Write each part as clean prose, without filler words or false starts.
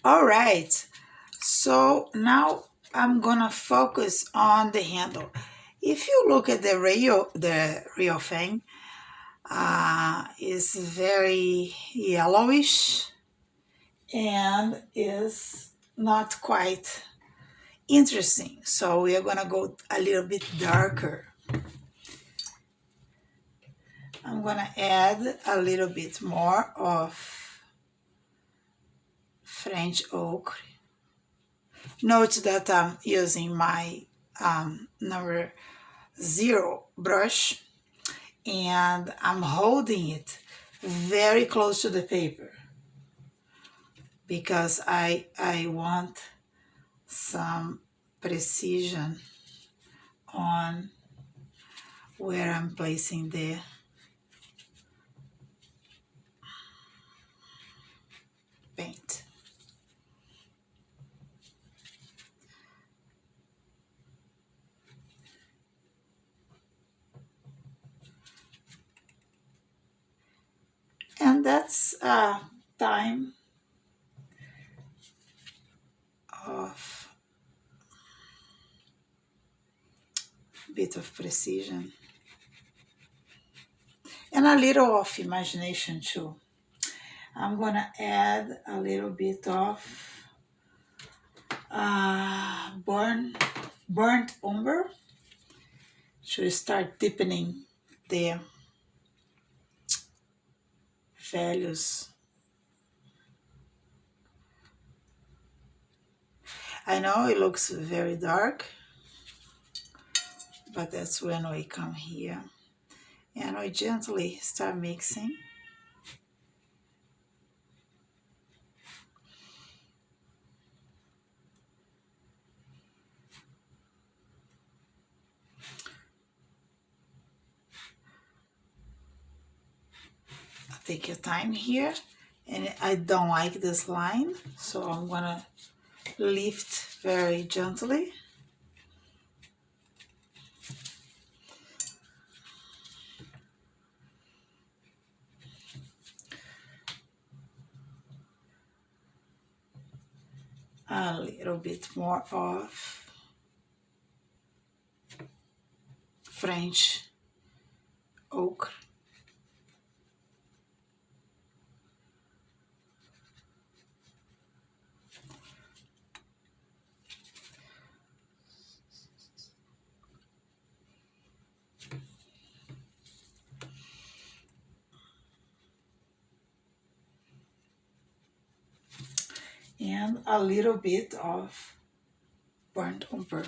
All right, so now I'm gonna focus on the handle. If you look at the real thing, is very yellowish and is not quite interesting. So we are gonna go a little bit darker. I'm gonna add a little bit more of French ochre. Note that I'm using my number 0 brush and I'm holding it very close to the paper because I want some precision on where I'm placing the paint. And that's time of bit of precision and a little of imagination too. I'm gonna add a little bit of burnt umber to start deepening the values. I know it looks very dark, but that's when we come here and we gently start mixing. Take your time here, and I don't like this line, so I'm gonna lift very gently. A little bit more of French ochre. And a little bit of burnt umber.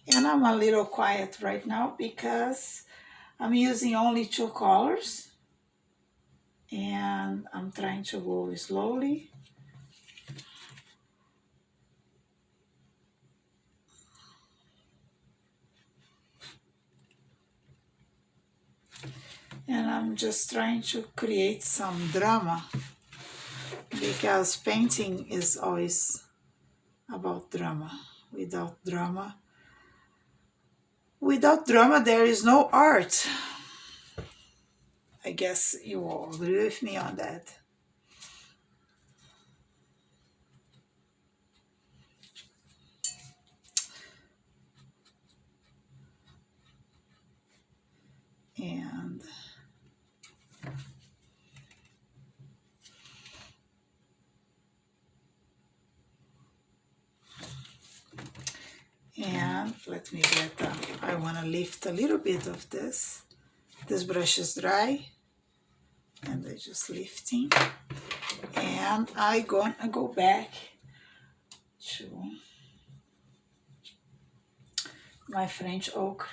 And I'm a little quiet right now because I'm using only 2 colors and I'm trying to go slowly. And I'm just trying to create some drama because painting is always about drama. Without drama, there is no art. I guess you all agree with me on that. And let me get, I want to lift a little bit of this. This brush is dry and I'm just lifting. And I'm gonna go back to my French ochre.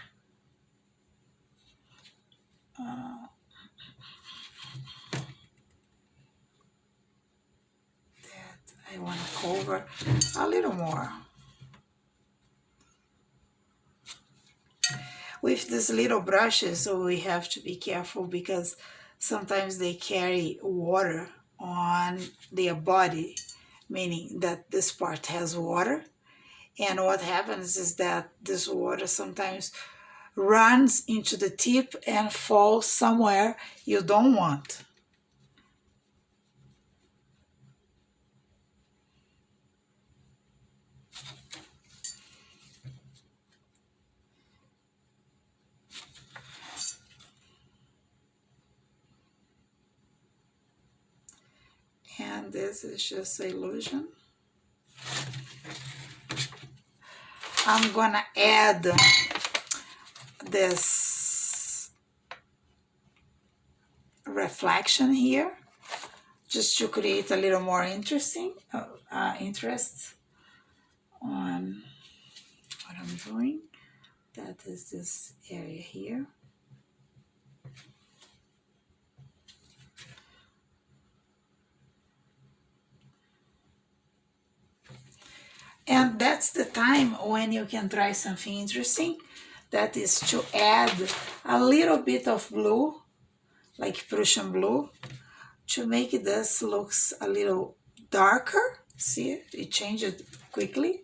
That I want to cover a little more. With these little brushes, we have to be careful because sometimes they carry water on their body, meaning that this part has water. And what happens is that this water sometimes runs into the tip and falls somewhere you don't want. And this is just an illusion. I'm gonna add this reflection here just to create a little more interesting interest on what I'm doing. That is this area here. And that's the time when you can try something interesting. That is to add a little bit of blue, like Prussian Blue, to make this looks a little darker. See, it changed quickly.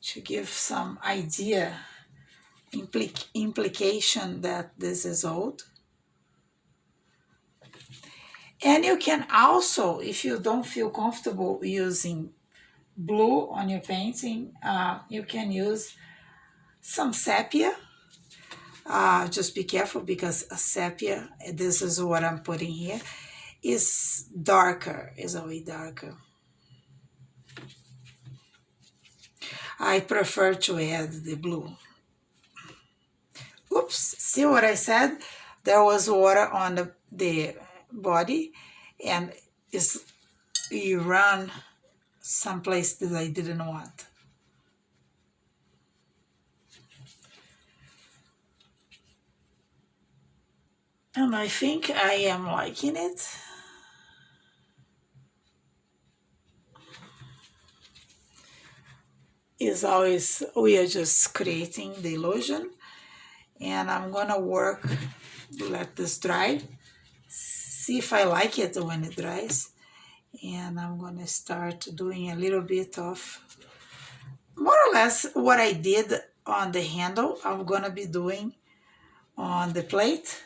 To give some idea, implication that this is old. And you can also, if you don't feel comfortable using blue on your painting, you can use some sepia. Just be careful because a sepia, this is what I'm putting here, is darker, is a way darker. I prefer to add the blue. Oops, see what I said? There was water on the body and you run someplace that I didn't want. And I think I am liking it. Is always, we are just creating the illusion. And I'm gonna work, let this dry, see if I like it when it dries. And I'm gonna start doing a little bit of, more or less what I did on the handle, I'm gonna be doing on the plate.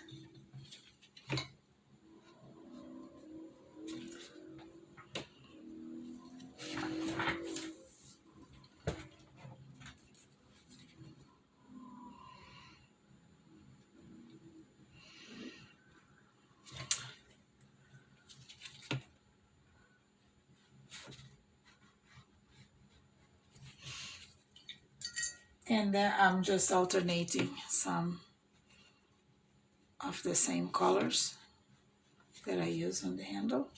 And then I'm just alternating some of the same colors that I use on the handle.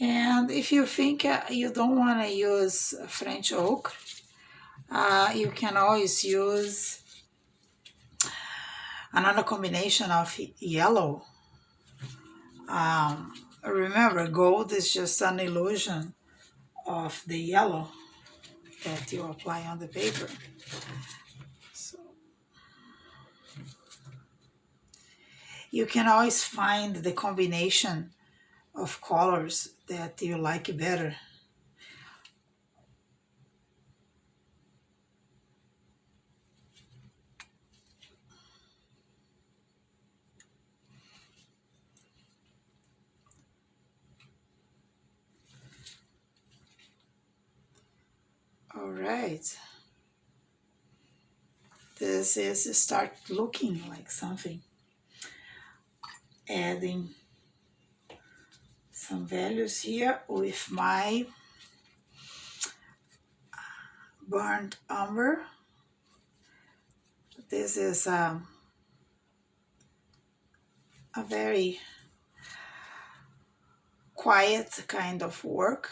And if you think you don't want to use French ochre, you can always use another combination of yellow. Remember, gold is just an illusion of the yellow that you apply on the paper. So you can always find the combination of colors that you like better. All right. This is start looking like something. Adding some values here with my burnt umber. This is a very quiet kind of work.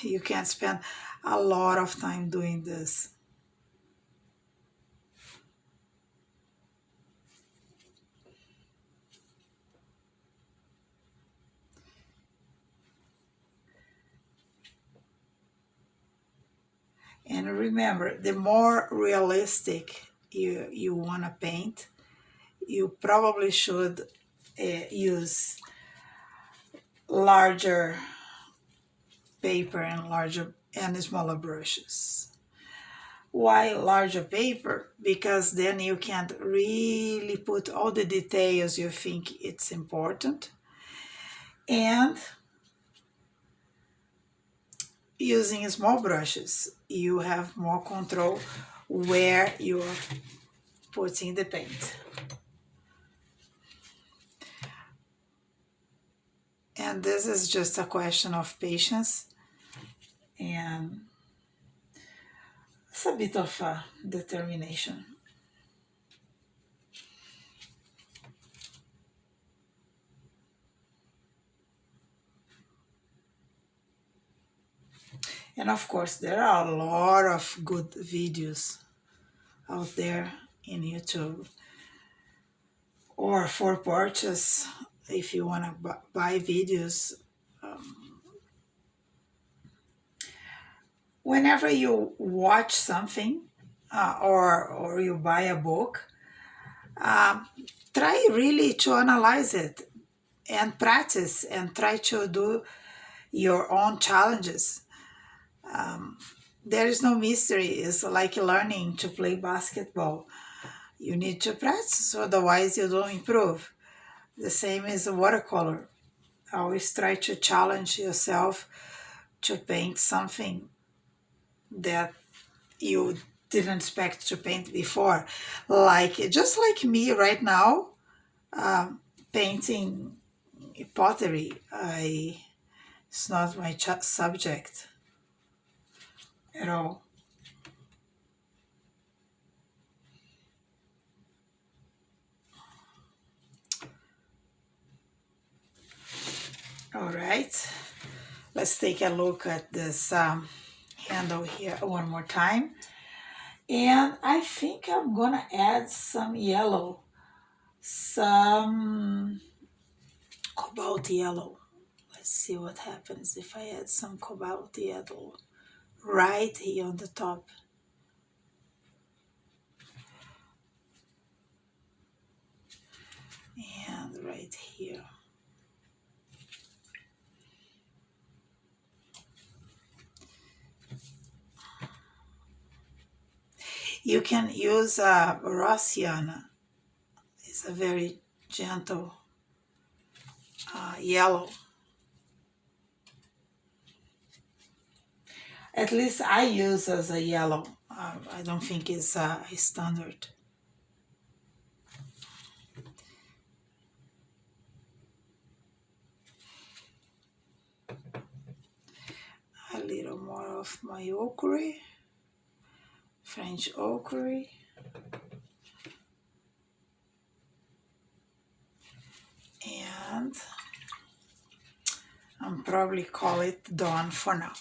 You can spend a lot of time doing this. And remember, the more realistic you want to paint, you probably should use larger paper and larger and smaller brushes. Why larger paper? Because then you can really put all the details you think it's important. And using small brushes, you have more control where you're putting the paint. And this is just a question of patience, and it's a bit of determination. And of course, there are a lot of good videos out there in YouTube, or for purchase if you want to buy videos. Whenever you watch something or you buy a book, try really to analyze it and practice and try to do your own challenges. There is no mystery. It's like learning to play basketball. You need to practice, otherwise you don't improve. The same as a watercolor. Always try to challenge yourself to paint something that you didn't expect to paint before. Like, just like me right now, painting pottery. It's not my subject at all. All right, let's take a look at this handle here one more time. And I think I'm gonna add some yellow, some cobalt yellow. Let's see what happens if I add some cobalt yellow right here on the top. And right here. You can use Russian. It's a very gentle yellow. At least I use as a yellow. I don't think it's a standard. A little more of my ochre, French ochre. And I'll probably call it done for now.